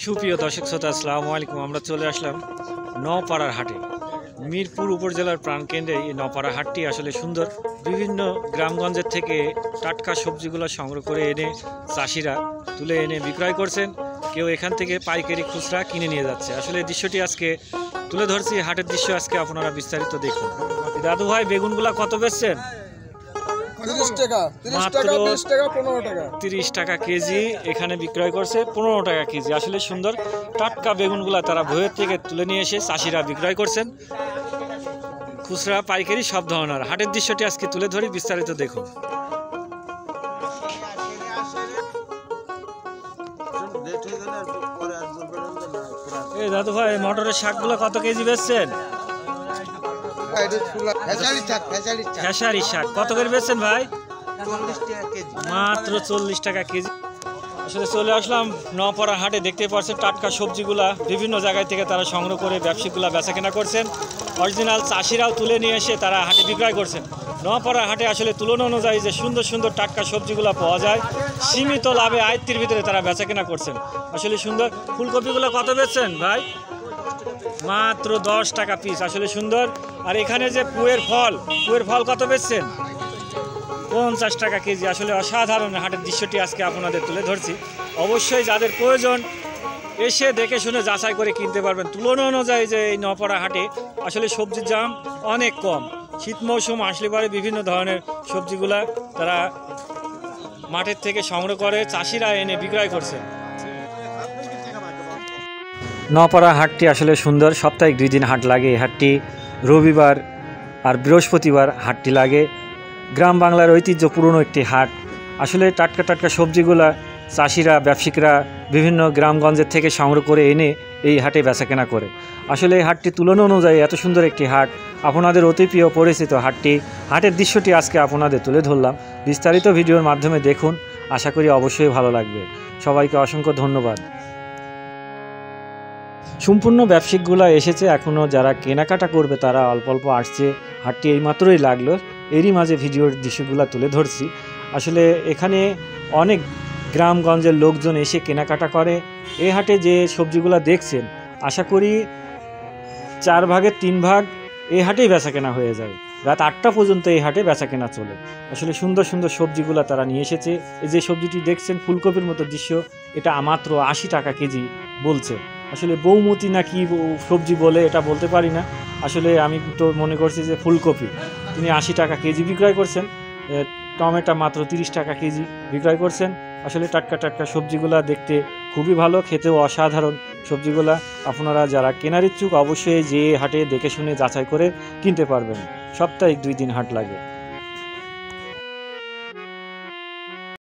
সুপ্রিয় দর্শক শ্রোতা, আসসালামু আলাইকুম। আমরা চলে আসলাম নওপাড়ার হাটে। মিরপুর উপজেলার প্রাণকেন্দ্রে এই নওপাড়া হাটটি আসলে সুন্দর। বিভিন্ন গ্রামগঞ্জের থেকে টাটকা সবজিগুলো সংগ্রহ করে এনে চাষিরা তুলে এনে বিক্রয় করছেন। কেউ এখান থেকে পাইকারি খুচরা কিনে নিয়ে যাচ্ছে। আসলে এই দৃশ্যটি আজকে তুলে ধরছি, হাটের দৃশ্য আজকে আপনারা বিস্তারিত দেখুন। দাদু ভাই, বেগুনগুলা কত বেচছেন? 30 টাকা, 30 টাকা, 20 টাকা, 15 টাকা। 30 টাকা কেজি এখানে বিক্রয় করছে, 15 টাকা কেজি। আসলে সুন্দর টাটকা বেগুনগুলা তারা ভোরের থেকে তুলে নিয়ে এসে চাষিরা বিক্রয় করছেন। খুচরা পাইকারি সব ধরনের হাটের দৃশ্যটি আজকে তুলে ধরি, বিস্তারিত দেখুন। এই দাদু ভাই, মটরের শাকগুলো কত কেজি বেচছেন? খেসারি শাক কত করে বেচছেন ভাই? মাত্র 40 টাকা কেজি। আসলে চলে আসলাম নওপাড়া হাটে। দেখতে পাচ্ছেন টাটকা সবজিগুলা বিভিন্ন জায়গায় থেকে তারা সংগ্রহ করে ব্যবসায়িকগুলা বেচাকেনা করছেন। অরিজিনাল চাষিরাও তুলে নিয়ে এসে তারা হাটে বিক্রয় করছেন। নওপাড়া হাটে আসলে তুলনা অনুযায়ী যে সুন্দর সুন্দর টাটকা সবজিগুলো পাওয়া যায়, সীমিত লাভে আয়ত্তের ভিতরে তারা বেচাকেনা করছেন। আসলে সুন্দর। ফুলকপিগুলো কত বেচছেন ভাই? মাত্র 10 টাকা পিস। আসলে সুন্দর। আর এখানে যে পুয়ের ফল কত বেচছেন? 50 টাকা কেজি। আসলে অসাধারণ হাটের দৃশ্যটি আজকে আপনাদের তুলে ধরছি। অবশ্যই যাদের প্রয়োজন এসে দেখে শুনে যাচাই করে কিনতে পারবেন। তুলনা অনুযায়ী যে এই নওপাড়া হাটে আসলে সবজির দাম অনেক কম। শীত মৌসুম আসলে পরে বিভিন্ন ধরনের সবজিগুলা তারা মাঠের থেকে সংগ্রহ করে চাষিরা এনে বিক্রয় করছে। নওপাড়া হাটটি আসলে সুন্দর। সাপ্তাহিক 2 দিন হাট লাগে। এই হাটটি রবিবার আর বৃহস্পতিবার হাটটি লাগে। গ্রাম বাংলার ঐতিহ্য পুরনো একটি হাট। আসলে টাটকা টাটকা সবজিগুলা চাষিরা ব্যবসায়িকরা বিভিন্ন গ্রামগঞ্জের থেকে সংগ্রহ করে এনে এই হাটে বেচাকেনা করে। আসলে এই হাটটি তুলনা অনুযায়ী এত সুন্দর একটি হাট, আপনাদের অতি প্রিয় পরিচিত হাটের দৃশ্যটি আজকে আপনাদের তুলে ধরলাম। বিস্তারিত ভিডিওর মাধ্যমে দেখুন, আশা করি অবশ্যই ভালো লাগবে। সবাইকে অসংখ্য ধন্যবাদ। সম্পূর্ণ ব্যবসায়িকগুলা এসেছে, এখনও যারা কেনাকাটা করবে তারা অল্প অল্প আসছে। হাটটি এইমাত্রই লাগলো, এরই মাঝে ভিডিওর দৃশ্যগুলো তুলে ধরছি। আসলে এখানে অনেক গ্রামগঞ্জের লোকজন এসে কেনাকাটা করে। এই হাটে যে সবজিগুলো দেখছেন, আশা করি 4 ভাগের 3 ভাগ এই হাটেই বেচাকেনা হয়ে যায়। রাত 8টা পর্যন্ত এই হাটে বেচাকেনা চলে। আসলে সুন্দর সুন্দর সবজিগুলো তারা নিয়ে এসেছে। এই যে সবজিটি দেখছেন ফুলকপির মতো দৃশ্য, এটা মাত্র 80 টাকা কেজি বলছে। আসলে বৌমতি না কি সবজি বলে এটা বলতে পারি না। আসলে আমি তো মনে করছি যে ফুলকপি। তিনি 80 টাকা কেজি বিক্রয় করছেন। টমেটো মাত্র 30 টাকা কেজি বিক্রয় করছেন। আসলে টাটকা টাটকা সবজিগুলা দেখতে খুবই ভালো, খেতেও অসাধারণ সবজিগুলা। আপনারা যারা কেনার ইচ্ছুক অবশ্যই যে হাটে দেখে শুনে যাচাই করে কিনতে পারবেন। সাপ্তাহিক 2 দিন হাট লাগে।